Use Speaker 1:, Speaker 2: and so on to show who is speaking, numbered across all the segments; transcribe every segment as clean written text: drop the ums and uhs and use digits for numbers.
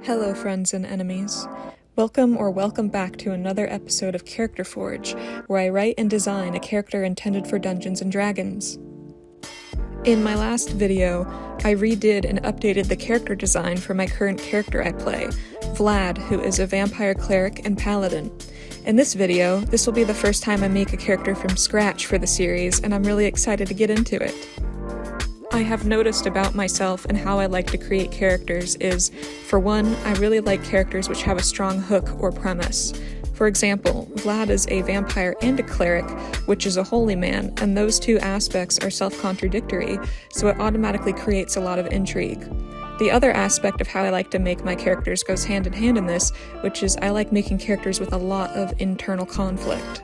Speaker 1: Hello friends and enemies. Welcome back to another episode of Character Forge, where I write and design a character intended for Dungeons & Dragons. In my last video, I redid and updated the character design for my current character I play, Vlad, who is a vampire cleric and paladin. In this video, this will be the first time I make a character from scratch for the series, and I'm really excited to get into it. I have noticed about myself and how I like to create characters is, for one, I really like characters which have a strong hook or premise. For example, Vlad is a vampire and a cleric, which is a holy man, and those two aspects are self-contradictory, so it automatically creates a lot of intrigue. The other aspect of how I like to make my characters goes hand in hand in this, which is I like making characters with a lot of internal conflict.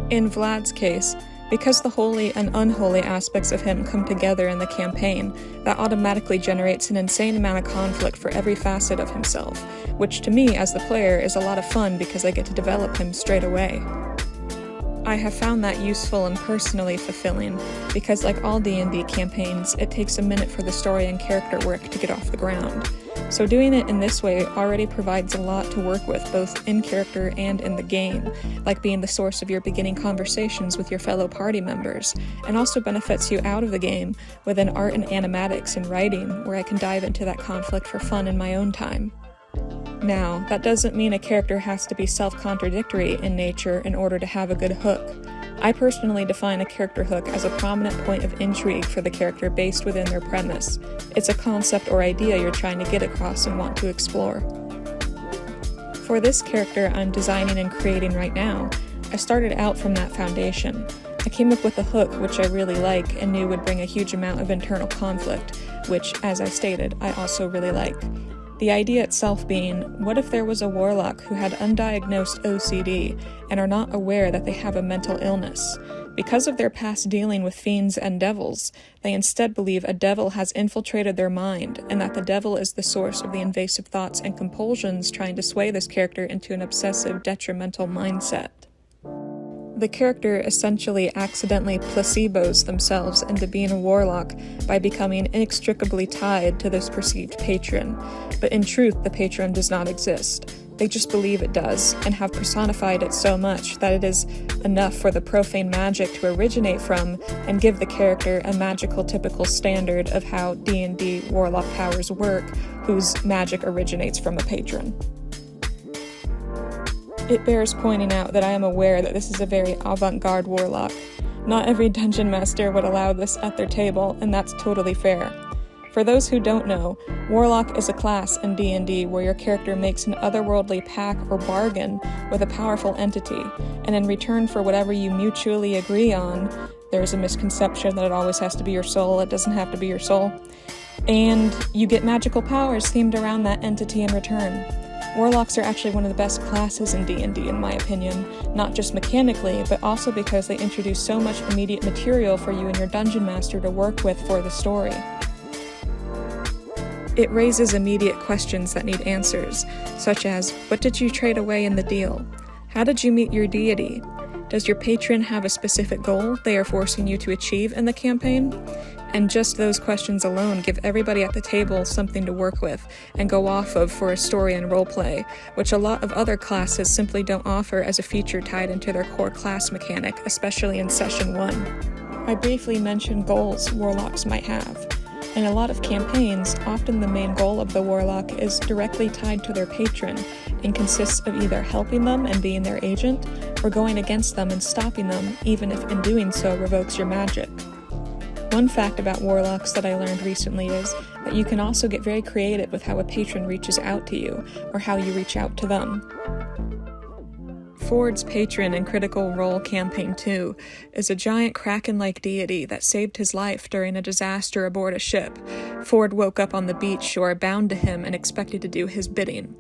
Speaker 1: In Vlad's case, because the holy and unholy aspects of him come together in the campaign, that automatically generates an insane amount of conflict for every facet of himself, which to me as the player is a lot of fun because I get to develop him straight away. I have found that useful and personally fulfilling, because like all D&D campaigns, it takes a minute for the story and character work to get off the ground. So doing it in this way already provides a lot to work with, both in character and in the game, like being the source of your beginning conversations with your fellow party members, and also benefits you out of the game within art and animatics and writing, where I can dive into that conflict for fun in my own time. Now, that doesn't mean a character has to be self-contradictory in nature in order to have a good hook. I personally define a character hook as a prominent point of intrigue for the character based within their premise. It's a concept or idea you're trying to get across and want to explore. For this character I'm designing and creating right now, I started out from that foundation. I came up with a hook which I really like and knew would bring a huge amount of internal conflict, which, as I stated, I also really like. The idea itself being, what if there was a warlock who had undiagnosed OCD and are not aware that they have a mental illness? Because of their past dealing with fiends and devils, they instead believe a devil has infiltrated their mind, and that the devil is the source of the invasive thoughts and compulsions trying to sway this character into an obsessive, detrimental mindset. The character essentially accidentally placebos themselves into being a warlock by becoming inextricably tied to this perceived patron, but in truth the patron does not exist. They just believe it does, and have personified it so much that it is enough for the profane magic to originate from and give the character a magical typical standard of how D&D warlock powers work, whose magic originates from a patron. It bears pointing out that I am aware that this is a very avant-garde warlock. Not every dungeon master would allow this at their table, and that's totally fair. For those who don't know, warlock is a class in D&D where your character makes an otherworldly pact or bargain with a powerful entity, and in return for whatever you mutually agree on, there's a misconception that it always has to be your soul. It doesn't have to be your soul. And you get magical powers themed around that entity in return. Warlocks are actually one of the best classes in D&D in my opinion, not just mechanically, but also because they introduce so much immediate material for you and your dungeon master to work with for the story. It raises immediate questions that need answers, such as, what did you trade away in the deal? How did you meet your deity? Does your patron have a specific goal they are forcing you to achieve in the campaign? And just those questions alone give everybody at the table something to work with and go off of for a story and roleplay, which a lot of other classes simply don't offer as a feature tied into their core class mechanic, especially in Session 1. I briefly mentioned goals warlocks might have. In a lot of campaigns, often the main goal of the warlock is directly tied to their patron and consists of either helping them and being their agent, or going against them and stopping them, even if in doing so revokes your magic. One fact about warlocks that I learned recently is that you can also get very creative with how a patron reaches out to you, or how you reach out to them. Ford's patron in Critical Role Campaign 2 is a giant kraken-like deity that saved his life during a disaster aboard a ship. Ford woke up on the beach shore bound to him and expected to do his bidding.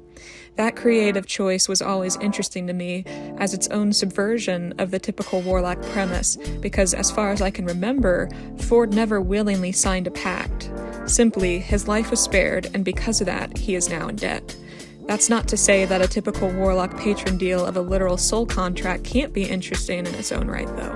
Speaker 1: That creative choice was always interesting to me as its own subversion of the typical warlock premise, because as far as I can remember, Ford never willingly signed a pact. Simply, his life was spared, and because of that, he is now in debt. That's not to say that a typical warlock patron deal of a literal soul contract can't be interesting in its own right, though.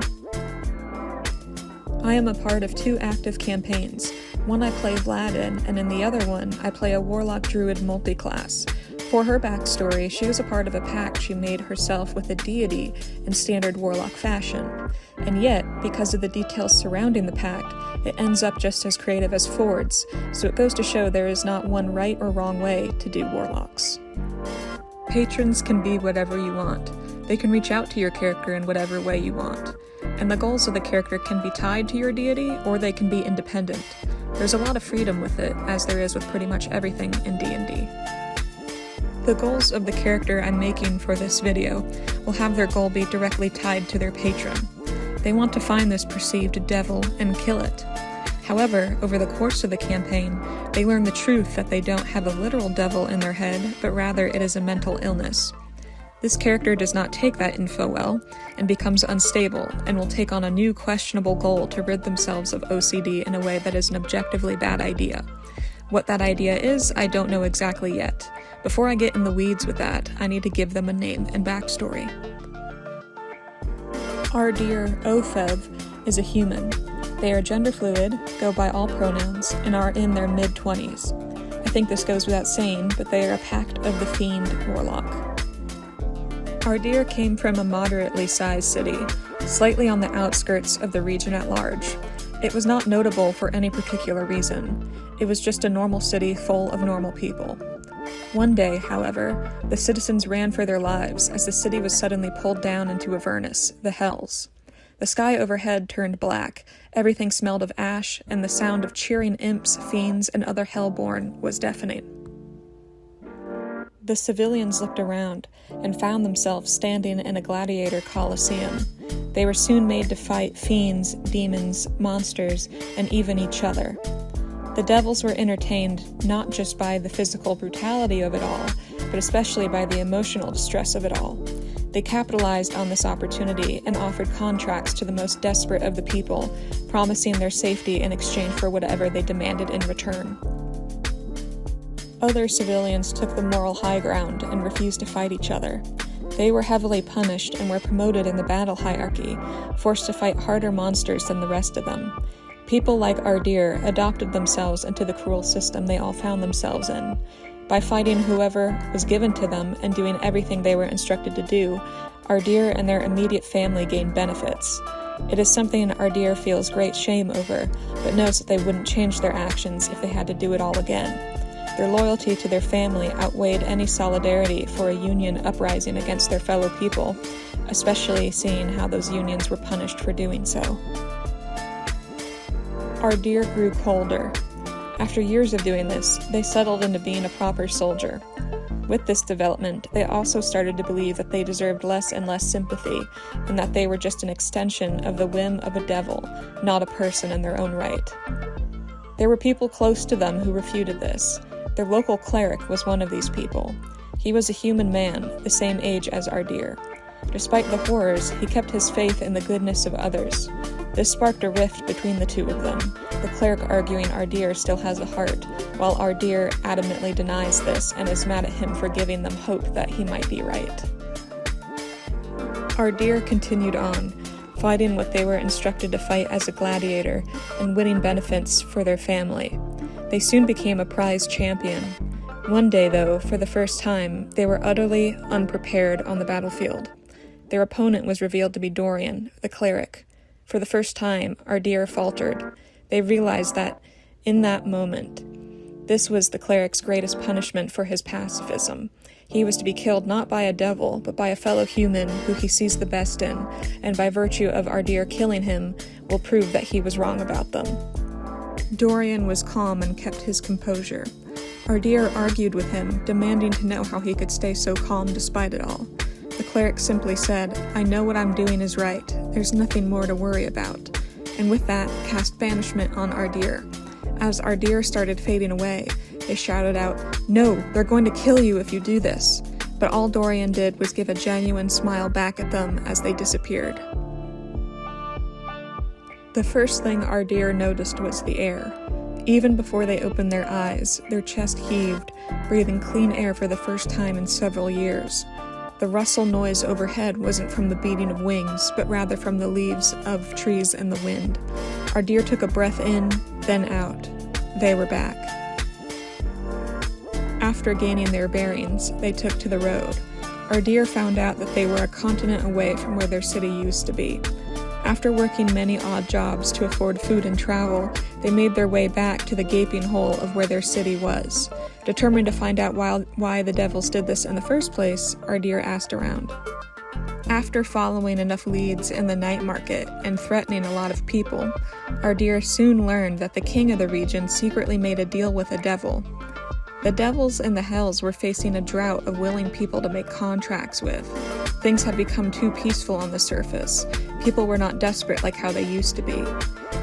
Speaker 1: I am a part of 2 active campaigns, One I play Vlad in, and in the other one, I play a warlock druid multiclass. For her backstory, she was a part of a pact she made herself with a deity in standard warlock fashion. And yet, because of the details surrounding the pact, it ends up just as creative as Ford's, so it goes to show there is not one right or wrong way to do warlocks. Patrons can be whatever you want. They can reach out to your character in whatever way you want. And the goals of the character can be tied to your deity, or they can be independent. There's a lot of freedom with it, as there is with pretty much everything in D&D. The goals of the character I'm making for this video will have their goal be directly tied to their patron. They want to find this perceived devil and kill it. However, over the course of the campaign, they learn the truth that they don't have a literal devil in their head, but rather it is a mental illness. This character does not take that info well, and becomes unstable, and will take on a new questionable goal to rid themselves of OCD in a way that is an objectively bad idea. What that idea is, I don't know exactly yet. Before I get in the weeds with that, I need to give them a name and backstory. Ardere Ofev is a human. They are gender fluid, go by all pronouns, and are in their mid-20s. I think this goes without saying, but they are a pact of the fiend warlock. Ardere came from a moderately sized city, slightly on the outskirts of the region at large. It was not notable for any particular reason. It was just a normal city full of normal people. One day, however, the citizens ran for their lives as the city was suddenly pulled down into Avernus, the Hells. The sky overhead turned black, everything smelled of ash, and the sound of cheering imps, fiends, and other hellborn was deafening. The civilians looked around and found themselves standing in a gladiator coliseum. They were soon made to fight fiends, demons, monsters, and even each other. The devils were entertained not just by the physical brutality of it all, but especially by the emotional distress of it all. They capitalized on this opportunity and offered contracts to the most desperate of the people, promising their safety in exchange for whatever they demanded in return. Other civilians took the moral high ground and refused to fight each other. They were heavily punished and were promoted in the battle hierarchy, forced to fight harder monsters than the rest of them. People like Ardere adopted themselves into the cruel system they all found themselves in. By fighting whoever was given to them and doing everything they were instructed to do, Ardere and their immediate family gained benefits. It is something Ardere feels great shame over, but knows that they wouldn't change their actions if they had to do it all again. Their loyalty to their family outweighed any solidarity for a union uprising against their fellow people, especially seeing how those unions were punished for doing so. Ardere grew colder. After years of doing this, they settled into being a proper soldier. With this development, they also started to believe that they deserved less and less sympathy, and that they were just an extension of the whim of a devil, not a person in their own right. There were people close to them who refuted this. Their local cleric was one of these people. He was a human man, the same age as Ardere. Despite the horrors, he kept his faith in the goodness of others. This sparked a rift between the two of them, the cleric arguing Ardere still has a heart, while Ardere adamantly denies this and is mad at him for giving them hope that he might be right. Ardere continued on, fighting what they were instructed to fight as a gladiator and winning benefits for their family. They soon became a prized champion. One day, though, for the first time, they were utterly unprepared on the battlefield. Their opponent was revealed to be Dorian, the cleric. For the first time, Ardere faltered. They realized that, in that moment, this was the cleric's greatest punishment for his pacifism. He was to be killed not by a devil, but by a fellow human who he sees the best in, and by virtue of Ardere killing him, will prove that he was wrong about them. Dorian was calm and kept his composure. Ardere argued with him, demanding to know how he could stay so calm despite it all. The cleric simply said, "I know what I'm doing is right. There's nothing more to worry about," and with that, cast banishment on Ardere. As Ardere started fading away, they shouted out, "No, they're going to kill you if you do this." But all Dorian did was give a genuine smile back at them as they disappeared. The first thing Ardere noticed was the air. Even before they opened their eyes, their chest heaved, breathing clean air for the first time in several years. The rustle noise overhead wasn't from the beating of wings, but rather from the leaves of trees and the wind. Ardere took a breath in, then out. they were back. After gaining their bearings, they took to the road. Ardere found out that they were a continent away from where their city used to be. After working many odd jobs to afford food and travel, they made their way back to the gaping hole of where their city was. Determined to find out why the devils did this in the first place, Ardere asked around. After following enough leads in the night market and threatening a lot of people, Ardere soon learned that the king of the region secretly made a deal with a devil. The devils in the hells were facing a drought of willing people to make contracts with. Things had become too peaceful on the surface. People were not desperate like how they used to be.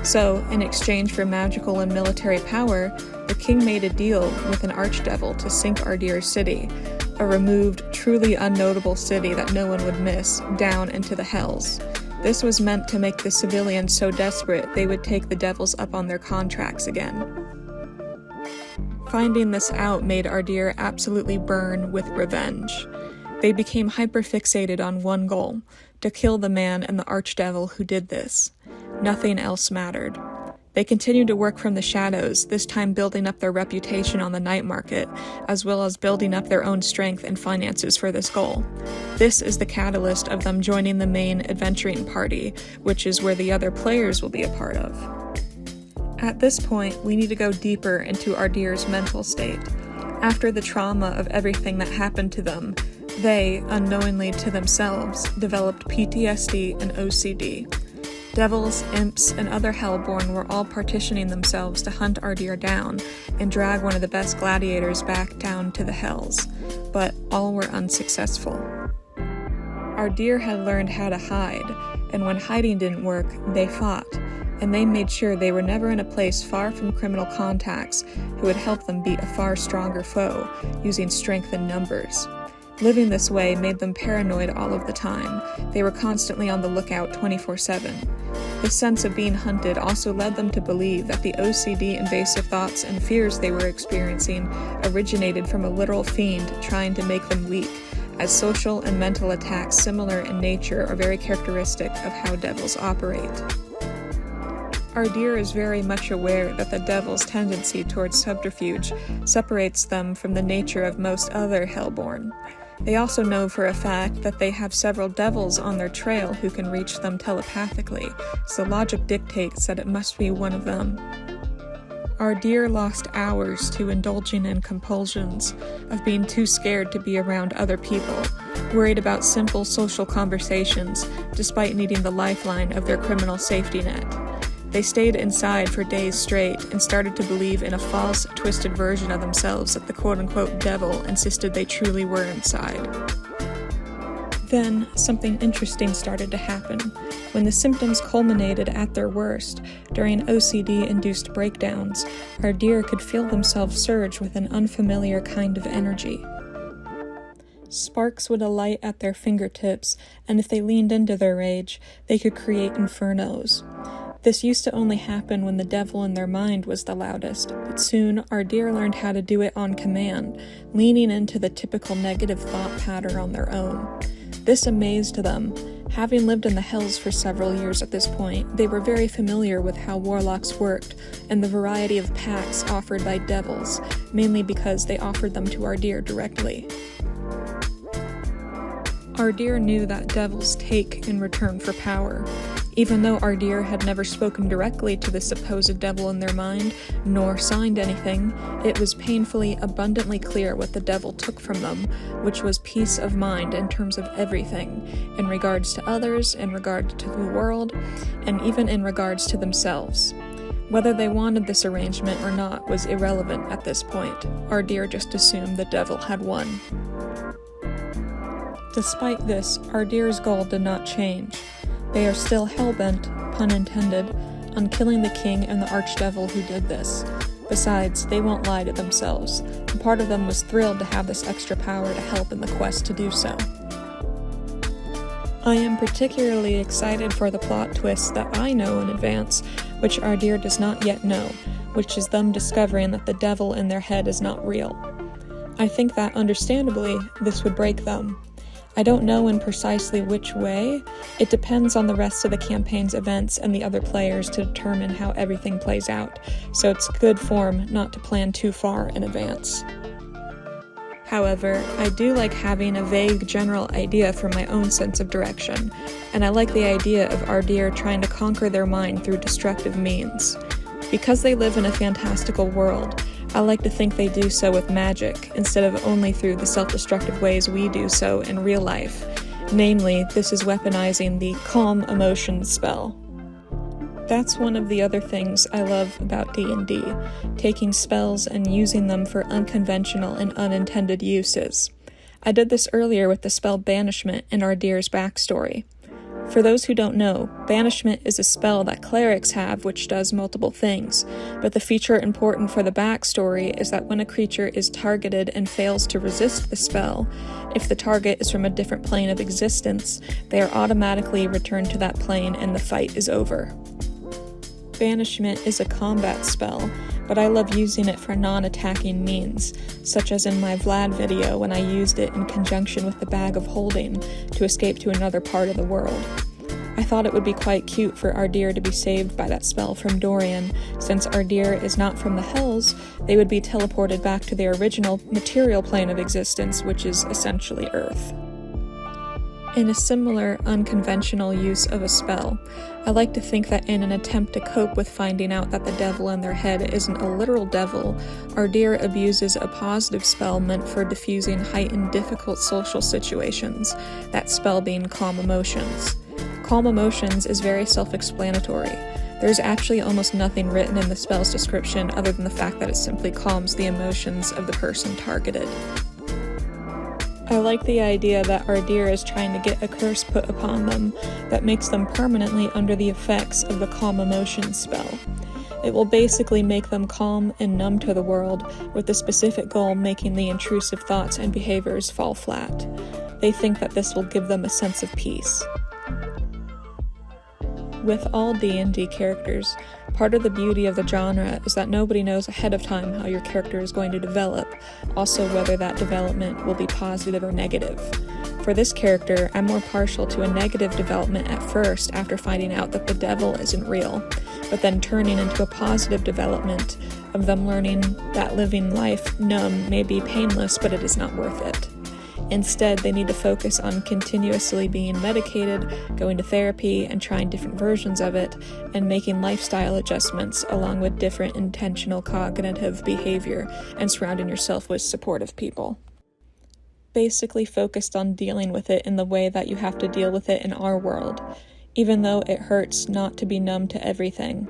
Speaker 1: So, in exchange for magical and military power, the king made a deal with an archdevil to sink Ardere's city, a removed, truly unnotable city that no one would miss, down into the hells. This was meant to make the civilians so desperate they would take the devils up on their contracts again. Finding this out made Ardere absolutely burn with revenge. They became hyperfixated on one goal, to kill the man and the archdevil who did this. Nothing else mattered. They continued to work from the shadows, this time building up their reputation on the night market, as well as building up their own strength and finances for this goal. This is the catalyst of them joining the main adventuring party, which is where the other players will be a part of. At this point, we need to go deeper into Ardere's mental state. After the trauma of everything that happened to them, they, unknowingly to themselves, developed PTSD and OCD. Devils, imps, and other hellborn were all partitioning themselves to hunt Ardere down and drag one of the best gladiators back down to the hells, but all were unsuccessful. Ardere had learned how to hide, and when hiding didn't work, they fought, and they made sure they were never in a place far from criminal contacts who would help them beat a far stronger foe, using strength in numbers. Living this way made them paranoid all of the time. They were constantly on the lookout 24/7. This sense of being hunted also led them to believe that the OCD invasive thoughts and fears they were experiencing originated from a literal fiend trying to make them weak, as social and mental attacks similar in nature are very characteristic of how devils operate. Ardere is very much aware that the devil's tendency towards subterfuge separates them from the nature of most other hellborn. They also know for a fact that they have several devils on their trail who can reach them telepathically, so logic dictates that it must be one of them. Ardere lost hours to indulging in compulsions of being too scared to be around other people, worried about simple social conversations, despite needing the lifeline of their criminal safety net. They stayed inside for days straight and started to believe in a false, twisted version of themselves that the quote-unquote devil insisted they truly were inside. Then, something interesting started to happen. When the symptoms culminated at their worst, during OCD-induced breakdowns, Ardere could feel themselves surge with an unfamiliar kind of energy. Sparks would alight at their fingertips, and if they leaned into their rage, they could create infernos. This used to only happen when the devil in their mind was the loudest, but soon Ardere learned how to do it on command, leaning into the typical negative thought pattern on their own. This amazed them. Having lived in the hells for several years at this point, they were very familiar with how warlocks worked and the variety of pacts offered by devils, mainly because they offered them to Ardere directly. Ardere knew that devils take in return for power. Even though Ardere had never spoken directly to the supposed devil in their mind, nor signed anything, it was painfully, abundantly clear what the devil took from them, which was peace of mind in terms of everything, in regards to others, in regard to the world, and even in regards to themselves. Whether they wanted this arrangement or not was irrelevant at this point. Ardere just assumed the devil had won. Despite this, Ardere's goal did not change. They are still hell-bent, pun intended, on killing the king and the archdevil who did this. Besides, they won't lie to themselves, and part of them was thrilled to have this extra power to help in the quest to do so. I am particularly excited for the plot twists that I know in advance, which Ardere does not yet know, which is them discovering that the devil in their head is not real. I think that, understandably, this would break them. I don't know in precisely which way. It depends on the rest of the campaign's events and the other players to determine how everything plays out, so it's good form not to plan too far in advance. However, I do like having a vague general idea for my own sense of direction, and I like the idea of Ardere trying to conquer their mind through destructive means. Because they live in a fantastical world, I like to think they do so with magic, instead of only through the self-destructive ways we do so in real life. Namely, this is weaponizing the calm emotions spell. That's one of the other things I love about D&D, taking spells and using them for unconventional and unintended uses. I did this earlier with the spell Banishment in Ardere's backstory. For those who don't know, Banishment is a spell that clerics have which does multiple things, but the feature important for the backstory is that when a creature is targeted and fails to resist the spell, if the target is from a different plane of existence, they are automatically returned to that plane and the fight is over. Banishment is a combat spell, but I love using it for non-attacking means, such as in my Vlad video when I used it in conjunction with the Bag of Holding to escape to another part of the world. I thought it would be quite cute for Ardere to be saved by that spell from Dorian. Since Ardere is not from the Hells, they would be teleported back to their original material plane of existence, which is essentially Earth. In a similar, unconventional use of a spell, I like to think that in an attempt to cope with finding out that the devil in their head isn't a literal devil, Ardere abuses a positive spell meant for diffusing heightened difficult social situations, that spell being Calm Emotions. Calm Emotions is very self-explanatory. There's actually almost nothing written in the spell's description other than the fact that it simply calms the emotions of the person targeted. I like the idea that Ardere is trying to get a curse put upon them that makes them permanently under the effects of the Calm Emotions spell. It will basically make them calm and numb to the world, with the specific goal making the intrusive thoughts and behaviors fall flat. They think that this will give them a sense of peace. With all D&D characters, part of the beauty of the genre is that nobody knows ahead of time how your character is going to develop, also whether that development will be positive or negative. For this character, I'm more partial to a negative development at first after finding out that the devil isn't real, but then turning into a positive development of them learning that living life numb may be painless, but it is not worth it. Instead, they need to focus on continuously being medicated, going to therapy, and trying different versions of it, and making lifestyle adjustments along with different intentional cognitive behavior, and surrounding yourself with supportive people. Basically focused on dealing with it in the way that you have to deal with it in our world. Even though it hurts not to be numb to everything,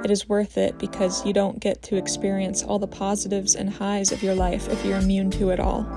Speaker 1: it is worth it because you don't get to experience all the positives and highs of your life if you're immune to it all.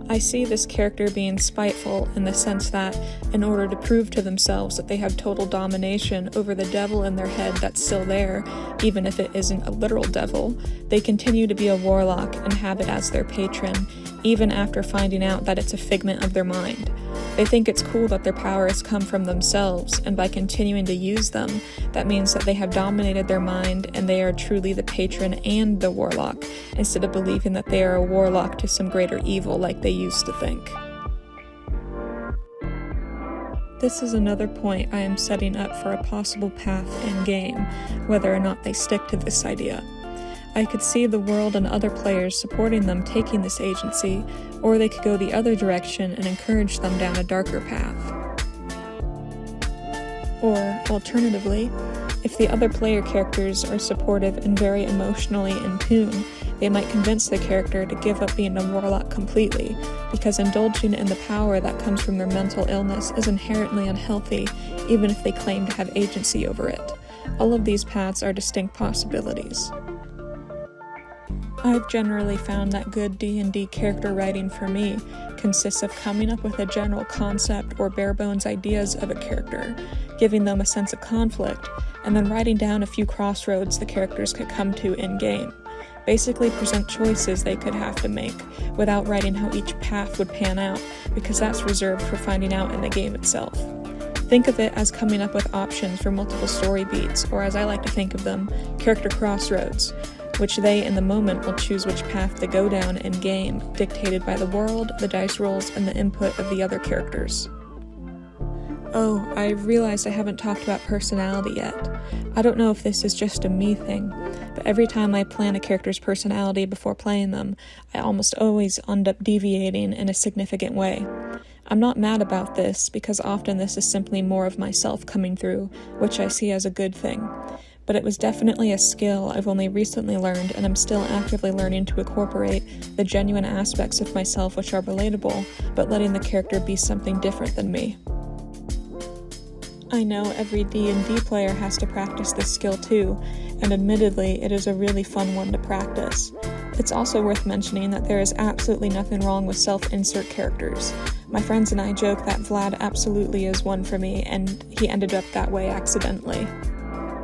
Speaker 1: I see this character being spiteful in the sense that, in order to prove to themselves that they have total domination over the devil in their head that's still there, even if it isn't a literal devil, they continue to be a warlock and have it as their patron, even after finding out that it's a figment of their mind. They think it's cool that their powers come from themselves, and by continuing to use them, that means that they have dominated their mind and they are truly the patron and the warlock, instead of believing that they are a warlock to some greater evil like they used to think. This is another point I am setting up for a possible path in-game, whether or not they stick to this idea. I could see the world and other players supporting them taking this agency, or they could go the other direction and encourage them down a darker path. Or, alternatively, if the other player characters are supportive and very emotionally in tune, they might convince the character to give up being a warlock completely, because indulging in the power that comes from their mental illness is inherently unhealthy, even if they claim to have agency over it. All of these paths are distinct possibilities. I've generally found that good D&D character writing for me consists of coming up with a general concept or bare-bones ideas of a character, giving them a sense of conflict, and then writing down a few crossroads the characters could come to in-game. Basically present choices they could have to make, without writing how each path would pan out, because that's reserved for finding out in the game itself. Think of it as coming up with options for multiple story beats, or as I like to think of them, character crossroads. which they in the moment will choose which path to go down in game, dictated by the world, the dice rolls, and the input of the other characters. Oh, I realized I haven't talked about personality yet. I don't know if this is just a me thing, but every time I plan a character's personality before playing them, I almost always end up deviating in a significant way. I'm not mad about this, because often this is simply more of myself coming through, which I see as a good thing. But it was definitely a skill I've only recently learned, and I'm still actively learning to incorporate the genuine aspects of myself which are relatable, but letting the character be something different than me. I know every D&D player has to practice this skill too, and admittedly, it is a really fun one to practice. It's also worth mentioning that there is absolutely nothing wrong with self-insert characters. My friends and I joke that Vlad absolutely is one for me, and he ended up that way accidentally.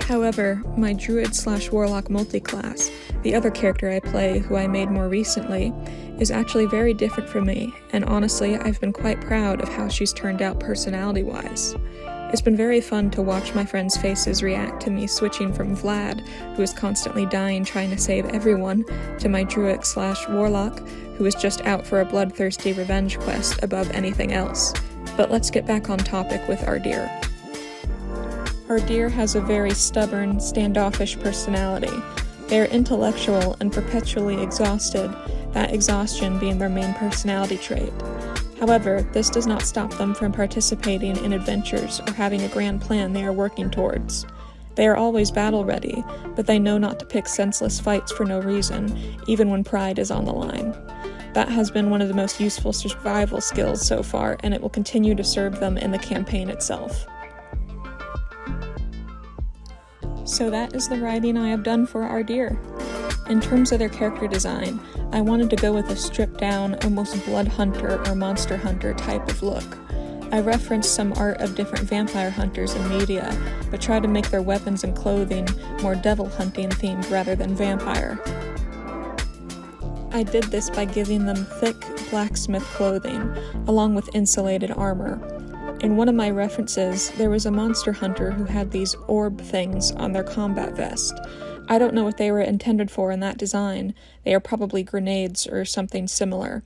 Speaker 1: However, my druid/warlock multiclass, the other character I play, who I made more recently, is actually very different from me, and honestly, I've been quite proud of how she's turned out personality-wise. It's been very fun to watch my friends' faces react to me switching from Vlad, who is constantly dying trying to save everyone, to my druid/warlock, who is just out for a bloodthirsty revenge quest above anything else. But let's get back on topic with Ardere. Ardere has a very stubborn, standoffish personality. They are intellectual and perpetually exhausted, that exhaustion being their main personality trait. However, this does not stop them from participating in adventures or having a grand plan they are working towards. They are always battle-ready, but they know not to pick senseless fights for no reason, even when pride is on the line. That has been one of the most useful survival skills so far, and it will continue to serve them in the campaign itself. So that is the writing I have done for Ardere. In terms of their character design, I wanted to go with a stripped-down, almost blood hunter or monster hunter type of look. I referenced some art of different vampire hunters in media, but tried to make their weapons and clothing more devil hunting themed rather than vampire. I did this by giving them thick blacksmith clothing, along with insulated armor. In one of my references, there was a monster hunter who had these orb things on their combat vest. I don't know what they were intended for in that design. They are probably grenades or something similar.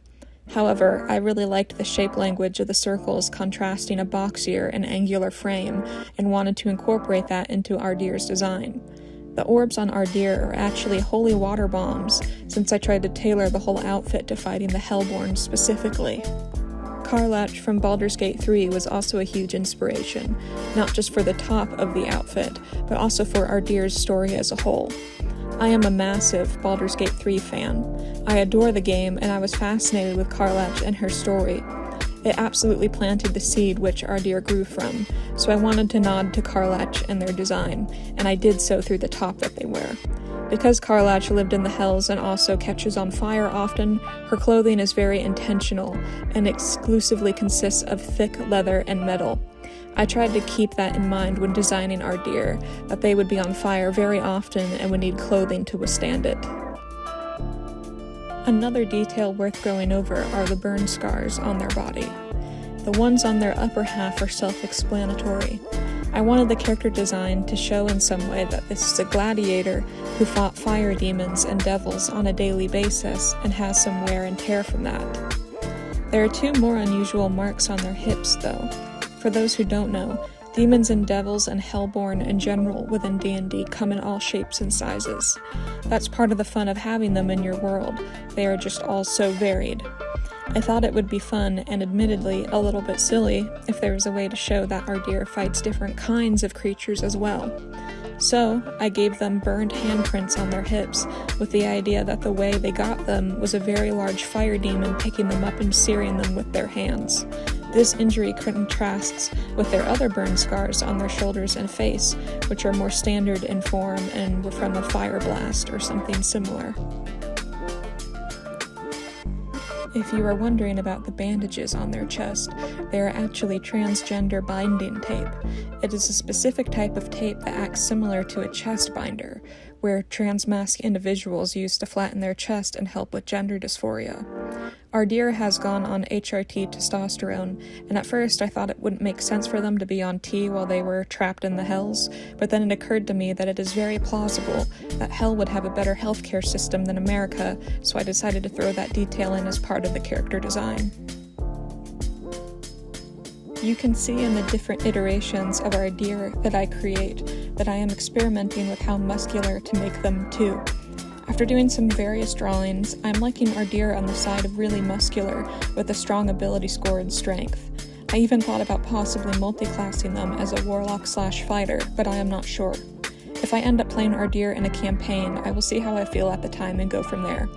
Speaker 1: However, I really liked the shape language of the circles contrasting a boxier and angular frame, and wanted to incorporate that into Ardere's design. The orbs on Ardere are actually holy water bombs, since I tried to tailor the whole outfit to fighting the Hellborn specifically. Karlach from Baldur's Gate 3 was also a huge inspiration, not just for the top of the outfit, but also for Ardere's story as a whole. I am a massive Baldur's Gate 3 fan. I adore the game, and I was fascinated with Karlach and her story. It absolutely planted the seed which Ardere grew from, so I wanted to nod to Karlach and their design, and I did so through the top that they wear. Because Karlach lived in the Hells and also catches on fire often, her clothing is very intentional and exclusively consists of thick leather and metal. I tried to keep that in mind when designing Ardere, that they would be on fire very often and would need clothing to withstand it. Another detail worth going over are the burn scars on their body. The ones on their upper half are self-explanatory. I wanted the character design to show in some way that this is a gladiator who fought fire demons and devils on a daily basis and has some wear and tear from that. There are two more unusual marks on their hips, though. For those who don't know, demons and devils and Hellborn in general within D&D come in all shapes and sizes. That's part of the fun of having them in your world. They are just all so varied. I thought it would be fun, and admittedly a little bit silly, if there was a way to show that Ardere fights different kinds of creatures as well. So, I gave them burned handprints on their hips, with the idea that the way they got them was a very large fire demon picking them up and searing them with their hands. This injury contrasts with their other burn scars on their shoulders and face, which are more standard in form and were from a fire blast or something similar. If you are wondering about the bandages on their chest, they are actually transgender binding tape. It is a specific type of tape that acts similar to a chest binder, where transmasc individuals use to flatten their chest and help with gender dysphoria. Ardere has gone on HRT testosterone, and at first I thought it wouldn't make sense for them to be on T while they were trapped in the Hells, but then it occurred to me that it is very plausible that Hell would have a better healthcare system than America, so I decided to throw that detail in as part of the character design. You can see in the different iterations of Ardere that I create that I am experimenting with how muscular to make them too. After doing some various drawings, I'm liking Ardere on the side of really muscular, with a strong ability score and strength. I even thought about possibly multi-classing them as a warlock/fighter, but I am not sure. If I end up playing Ardere in a campaign, I will see how I feel at the time and go from there.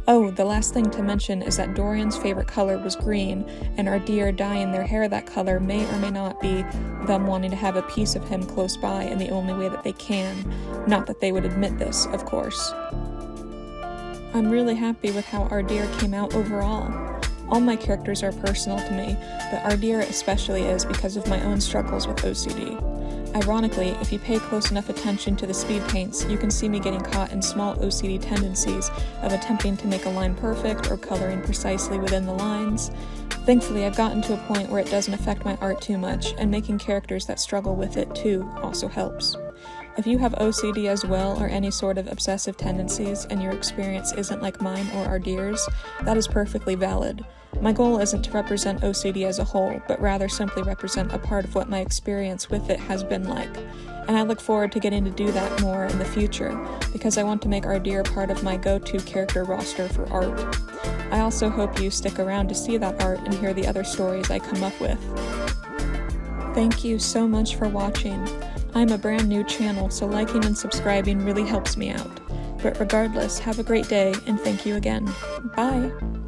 Speaker 1: Oh, the last thing to mention is that Dorian's favorite color was green, and Ardere dyeing their hair that color may or may not be them wanting to have a piece of him close by in the only way that they can. Not that they would admit this, of course. I'm really happy with how Ardere came out overall. All my characters are personal to me, but Ardere especially is because of my own struggles with OCD. Ironically, if you pay close enough attention to the speed paints, you can see me getting caught in small OCD tendencies of attempting to make a line perfect or coloring precisely within the lines. Thankfully, I've gotten to a point where it doesn't affect my art too much, and making characters that struggle with it too also helps. If you have OCD as well, or any sort of obsessive tendencies, and your experience isn't like mine or Ardere's, that is perfectly valid. My goal isn't to represent OCD as a whole, but rather simply represent a part of what my experience with it has been like. And I look forward to getting to do that more in the future, because I want to make Ardere part of my go-to character roster for art. I also hope you stick around to see that art and hear the other stories I come up with. Thank you so much for watching. I'm a brand new channel, so liking and subscribing really helps me out. But regardless, have a great day, and thank you again. Bye!